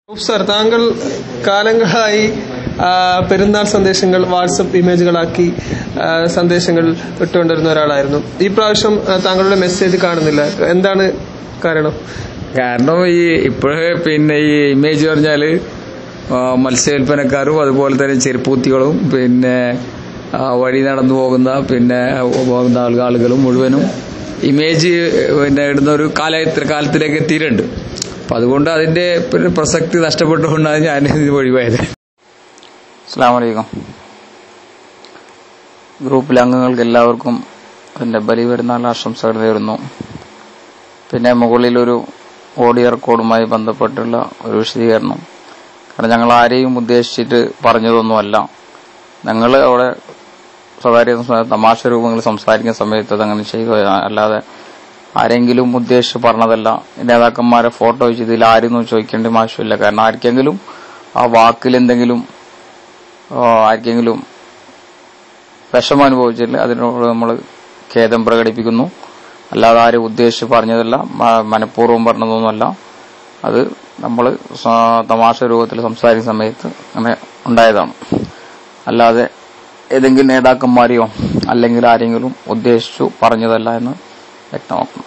Sir, താങ്കൾ കാലങ്ങളായി പെരുന്നാൾ സന്ദേശങ്ങൾ വാട്സപ്പ് ഇമേജുകളാക്കി സന്ദേശങ്ങൾ ഇട്ടുകൊണ്ടിരുന്ന ഒരാളായിരുന്നു. ഈ പ്രാവശ്യം താങ്കളുടെ മെസ്സേജ് കാണുന്നില്ല. എന്താണ് കാരണം? കാരണം ഇപ്പോഴേ ഈ ഇമേജ് പറഞ്ഞാല് മത്സ്യവില്പനക്കാരും അതുപോലെ തന്നെ ചെരുപ്പൂത്തികളും വഴി നടന്നു പോകുന്ന ആളുകളും മുഴുവനും ഇമേജ് ഇടുന്ന ഒരു കാലത്തിലേക്ക് എത്തിയിട്ടുണ്ട്. അപ്പൊ അതുകൊണ്ട് അതിന്റെ പ്രസക്തി നഷ്ടപ്പെട്ടുകൊണ്ടാണ് ഞാൻ ഇത് ഒഴിവായത്. അസ്സലാമു അലൈക്കും. ഗ്രൂപ്പിലെ അംഗങ്ങൾക്ക് എല്ലാവർക്കും അതിന്റെ ബലിപെരുന്നാൾ ആശംസകൾ നേരുന്നു. മുകളിലൊരു ഓഡിയോ റെക്കോർഡുമായി ബന്ധപ്പെട്ടുള്ള ഒരു വിശദീകരണം. കാരണം ഞങ്ങൾ ആരെയും ഉദ്ദേശിച്ചിട്ട് പറഞ്ഞതൊന്നുമല്ല. ഞങ്ങൾ അവിടെ സ്വകാര്യ തമാശ രൂപങ്ങളിൽ സംസാരിക്കുന്ന സമയത്ത് അതങ്ങനെ ചെയ്തു, അല്ലാതെ ആരെങ്കിലും ഉദ്ദേശിച്ച് പറഞ്ഞതല്ല. നേതാക്കന്മാരെ ഫോട്ടോ വെച്ച് ഇതിൽ ആരും ചോദിക്കേണ്ട ആവശ്യമില്ല. കാരണം ആർക്കെങ്കിലും ആ വാക്കിൽ എന്തെങ്കിലും വിഷമം അനുഭവിച്ചില്ല, അതിനോട് നമ്മൾ ഖേദം പ്രകടിപ്പിക്കുന്നു. അല്ലാതെ ആരും ഉദ്ദേശിച്ച് പറഞ്ഞതല്ല, മനഃപൂർവ്വം പറഞ്ഞതൊന്നുമല്ല. അത് നമ്മൾ തമാശ രൂപത്തിൽ സംസാരിക്കുന്ന സമയത്ത് അങ്ങനെ ഉണ്ടായതാണ്. അല്ലാതെ ഏതെങ്കിലും നേതാക്കന്മാരെയോ അല്ലെങ്കിൽ ആരെങ്കിലും ഉദ്ദേശിച്ചു പറഞ്ഞതല്ല എന്ന് വ്യക്തമാക്കുന്നു.